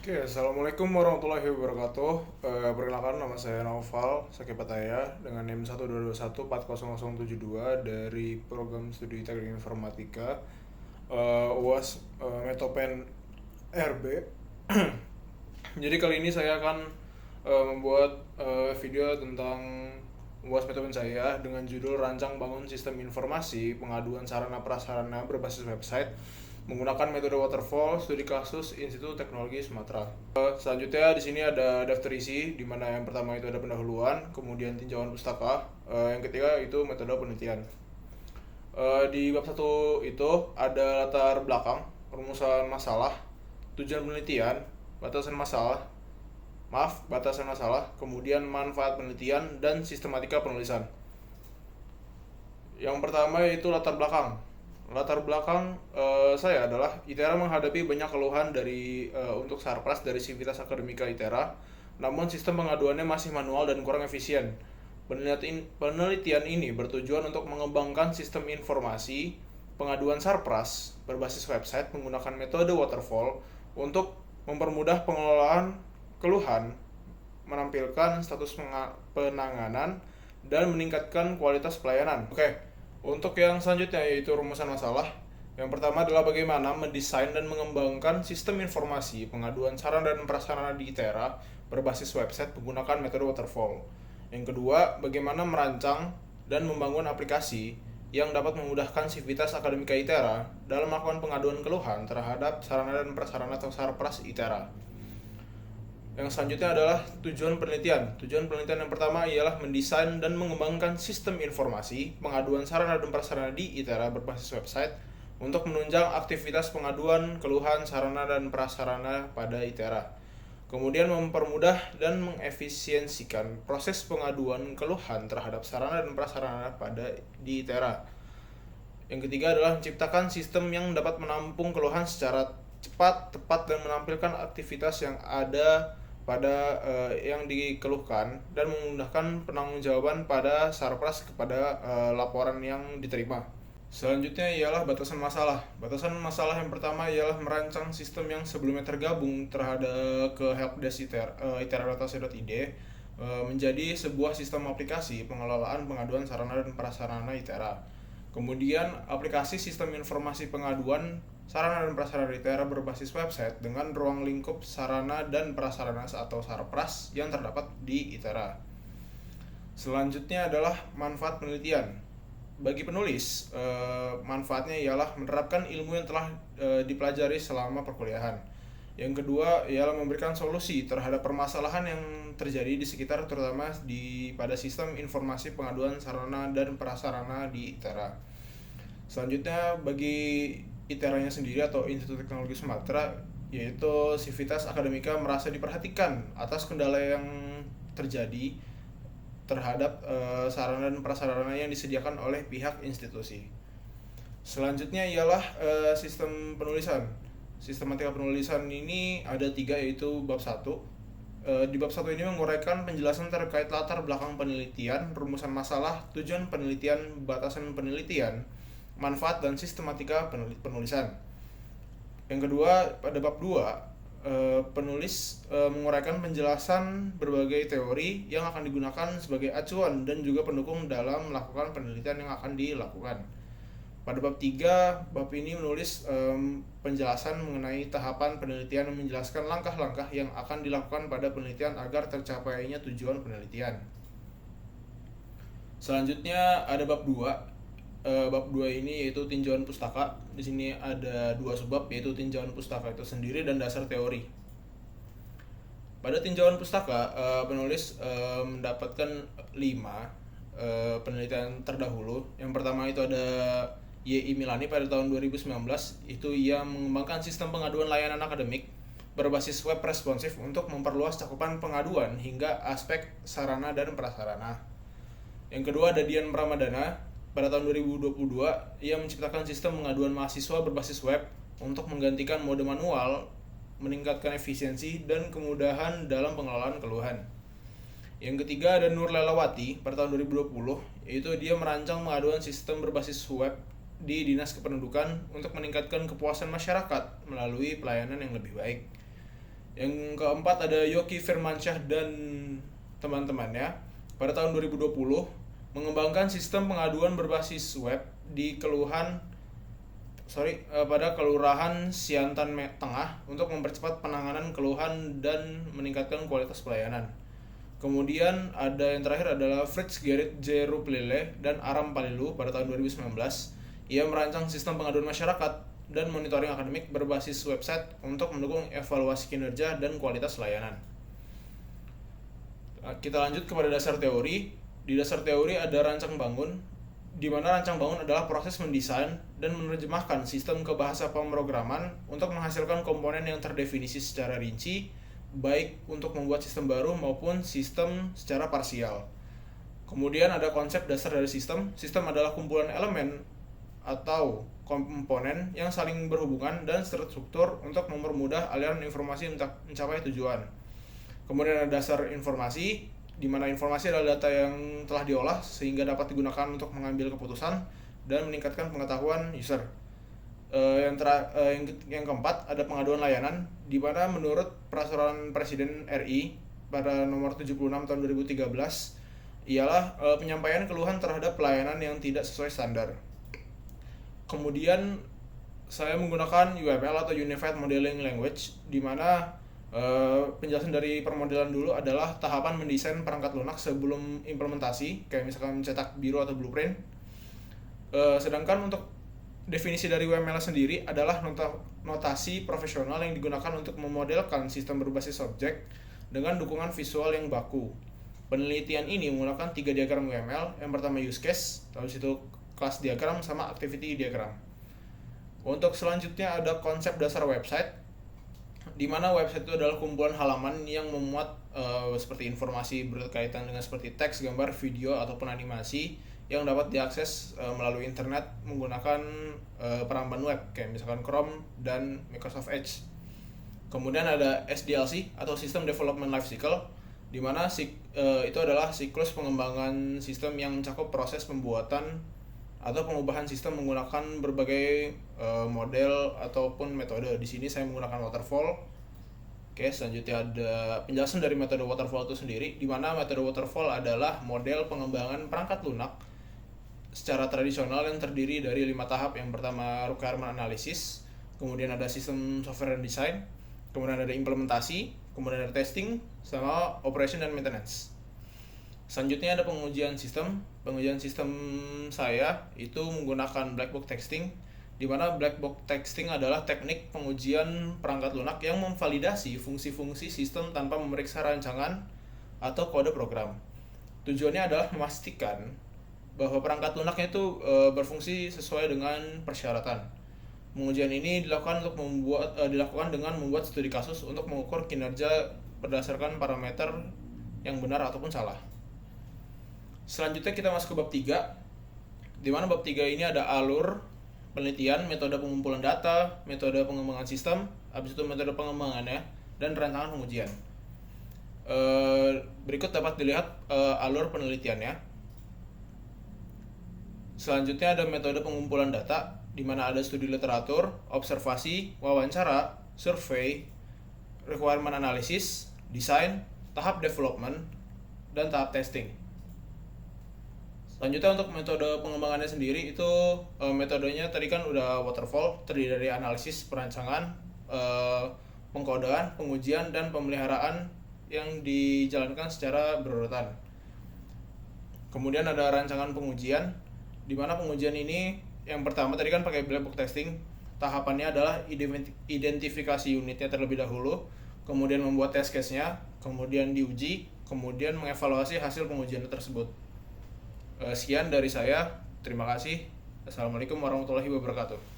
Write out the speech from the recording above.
Oke, Assalamualaikum warahmatullahi wabarakatuh. Perkenalkan, nama saya Naufal Sakipataya dengan NIM 122140072 dari program studi teknik informatika UAS Metopen RB. Jadi kali ini saya akan membuat video tentang UAS Metopen saya dengan judul Rancang Bangun Sistem Informasi Pengaduan Sarana Prasarana Berbasis Website menggunakan metode waterfall studi kasus Institut Teknologi Sumatera. Selanjutnya di sini ada daftar isi, di mana yang pertama itu ada pendahuluan, kemudian tinjauan pustaka, yang ketiga itu metode penelitian. Di bab 1 itu ada latar belakang, rumusan masalah, tujuan penelitian, batasan masalah, kemudian manfaat penelitian dan sistematika penulisan. Yang pertama yaitu latar belakang. Latar belakang saya adalah ITERA menghadapi banyak keluhan untuk Sarpras dari Sivitas Akademika ITERA, namun sistem pengaduannya masih manual dan kurang efisien. Penelitian ini bertujuan untuk mengembangkan sistem informasi pengaduan Sarpras berbasis website menggunakan metode waterfall untuk mempermudah pengelolaan keluhan, menampilkan status penanganan, dan meningkatkan kualitas pelayanan. Oke. Untuk yang selanjutnya yaitu rumusan masalah. Yang pertama adalah bagaimana mendesain dan mengembangkan sistem informasi pengaduan sarana dan prasarana di ITERA berbasis website menggunakan metode waterfall. Yang kedua, bagaimana merancang dan membangun aplikasi yang dapat memudahkan Sivitas Akademika ITERA dalam melakukan pengaduan keluhan terhadap sarana dan prasarana atau Sarpras ITERA. Yang selanjutnya adalah tujuan penelitian. Tujuan penelitian yang pertama ialah mendesain dan mengembangkan sistem informasi pengaduan sarana dan prasarana di ITERA berbasis website untuk menunjang aktivitas pengaduan keluhan sarana dan prasarana pada ITERA. Kemudian mempermudah dan mengefisiensikan proses pengaduan keluhan terhadap sarana dan prasarana di ITERA. Yang ketiga adalah menciptakan sistem yang dapat menampung keluhan secara cepat, tepat, dan menampilkan aktivitas yang ada yang dikeluhkan dan memudahkan penanggulangan pada Sarpras kepada laporan yang diterima. Selanjutnya ialah batasan masalah. Batasan masalah yang pertama ialah merancang sistem yang sebelumnya tergabung terhadap ke helpdesk itera.data.id menjadi sebuah sistem aplikasi pengelolaan pengaduan sarana dan prasarana ITERA. Kemudian aplikasi sistem informasi pengaduan sarana dan prasarana ITERA berbasis website dengan ruang lingkup sarana dan prasarana atau Sarpras yang terdapat di ITERA. Selanjutnya adalah manfaat penelitian. Bagi penulis, manfaatnya ialah menerapkan ilmu yang telah dipelajari selama perkuliahan. Yang kedua ialah memberikan solusi terhadap permasalahan yang terjadi di sekitar, terutama pada sistem informasi pengaduan sarana dan prasarana di ITERA. Selanjutnya bagi ITERA-nya sendiri atau Institut Teknologi Sumatera, yaitu Sivitas Akademika merasa diperhatikan atas kendala yang terjadi terhadap sarana dan prasarana yang disediakan oleh pihak institusi. Selanjutnya ialah sistem penulisan. Sistematika penulisan ini ada 3, yaitu bab 1. Di bab 1 ini menguraikan penjelasan terkait latar belakang penelitian, rumusan masalah, tujuan penelitian, batasan penelitian, manfaat dan sistematika penulisan. Yang kedua, pada bab 2, penulis menguraikan penjelasan berbagai teori yang akan digunakan sebagai acuan dan juga pendukung dalam melakukan penelitian yang akan dilakukan. Pada bab 3, bab ini menulis penjelasan mengenai tahapan penelitian dan menjelaskan langkah-langkah yang akan dilakukan pada penelitian agar tercapainya tujuan penelitian. Selanjutnya ada bab 2. Bab 2 ini yaitu tinjauan pustaka. Di sini ada 2 subbab, yaitu tinjauan pustaka itu sendiri dan dasar teori. Pada tinjauan pustaka, penulis mendapatkan 5 penelitian terdahulu. Yang pertama itu ada Y.I. Milani pada tahun 2019. Itu ia mengembangkan sistem pengaduan layanan akademik berbasis web responsif untuk memperluas cakupan pengaduan hingga aspek sarana dan prasarana. Yang kedua ada Dian Pramadana. Pada tahun 2022, ia menciptakan sistem pengaduan mahasiswa berbasis web untuk menggantikan mode manual, meningkatkan efisiensi dan kemudahan dalam pengelolaan keluhan. Yang ketiga ada Nur Lelawati pada tahun 2020, yaitu dia merancang pengaduan sistem berbasis web di Dinas Kependudukan untuk meningkatkan kepuasan masyarakat melalui pelayanan yang lebih baik. Yang keempat ada Yoki Firmansyah dan teman-temannya pada tahun 2020 mengembangkan sistem pengaduan berbasis web di pada Kelurahan Siantan Tengah untuk mempercepat penanganan keluhan dan meningkatkan kualitas pelayanan. Kemudian ada yang terakhir adalah Fritz Gerrit J. Ruplele dan Aram Palilu pada tahun 2019. Ia merancang sistem pengaduan masyarakat dan monitoring akademik berbasis website untuk mendukung evaluasi kinerja dan kualitas layanan. Kita lanjut kepada dasar teori. Di dasar teori ada rancang bangun, di mana rancang bangun adalah proses mendesain dan menerjemahkan sistem ke bahasa pemrograman untuk menghasilkan komponen yang terdefinisi secara rinci, baik untuk membuat sistem baru maupun sistem secara parsial. Kemudian ada konsep dasar dari sistem. Sistem adalah kumpulan elemen atau komponen yang saling berhubungan dan terstruktur untuk mempermudah aliran informasi mencapai tujuan. Kemudian ada dasar informasi, di mana informasi adalah data yang telah diolah sehingga dapat digunakan untuk mengambil keputusan dan meningkatkan pengetahuan user. Yang keempat ada pengaduan layanan, di mana menurut Peraturan Presiden RI pada nomor 76 tahun 2013 ialah penyampaian keluhan terhadap pelayanan yang tidak sesuai standar. Kemudian saya menggunakan UML atau Unified Modeling Language, di mana penjelasan dari permodelan dulu adalah tahapan mendesain perangkat lunak sebelum implementasi, kayak misalkan mencetak biru atau blueprint. Sedangkan untuk definisi dari UML sendiri adalah notasi profesional yang digunakan untuk memodelkan sistem berbasis objek dengan dukungan visual yang baku. Penelitian ini menggunakan 3 diagram UML. Yang pertama use case, lalu situ class diagram sama activity diagram. Untuk selanjutnya ada konsep dasar website, di mana website itu adalah kumpulan halaman yang memuat seperti informasi berkaitan dengan seperti teks, gambar, video, ataupun animasi yang dapat diakses melalui internet menggunakan peramban web kayak misalkan Chrome dan Microsoft Edge. Kemudian ada SDLC atau System Development Life Cycle, di mana itu adalah siklus pengembangan sistem yang mencakup proses pembuatan atau pengubahan sistem menggunakan berbagai model ataupun metode. Di sini saya menggunakan waterfall. Oke, selanjutnya ada penjelasan dari metode waterfall itu sendiri, di mana metode waterfall adalah model pengembangan perangkat lunak secara tradisional yang terdiri dari 5 tahap. Yang pertama requirement analysis, kemudian ada sistem software and design, kemudian ada implementasi, kemudian ada testing, sama operation dan maintenance. Selanjutnya ada pengujian sistem. Pengujian sistem saya itu menggunakan black box testing, di mana black box testing adalah teknik pengujian perangkat lunak yang memvalidasi fungsi-fungsi sistem tanpa memeriksa rancangan atau kode program. Tujuannya adalah memastikan bahwa perangkat lunaknya itu berfungsi sesuai dengan persyaratan. Pengujian ini dilakukan dengan membuat studi kasus untuk mengukur kinerja berdasarkan parameter yang benar ataupun salah. Selanjutnya kita masuk ke bab 3, di mana bab 3 ini ada alur penelitian, metode pengumpulan data, metode pengembangan sistem, habis itu metode pengembangannya, dan rancangan pengujian. Berikut dapat dilihat alur penelitiannya. Selanjutnya ada metode pengumpulan data, di mana ada studi literatur, observasi, wawancara, survei, requirement analysis, desain, tahap development, dan tahap testing. Lanjutnya untuk metode pengembangannya sendiri itu metodenya tadi kan udah waterfall, terdiri dari analisis, perancangan, pengkodean, pengujian, dan pemeliharaan yang dijalankan secara berurutan. Kemudian ada rancangan pengujian, di mana pengujian ini yang pertama tadi kan pakai black box testing. Tahapannya adalah identifikasi unitnya terlebih dahulu, kemudian membuat test case-nya, kemudian diuji, kemudian mengevaluasi hasil pengujian tersebut. Sekian dari saya, terima kasih. Assalamualaikum warahmatullahi wabarakatuh.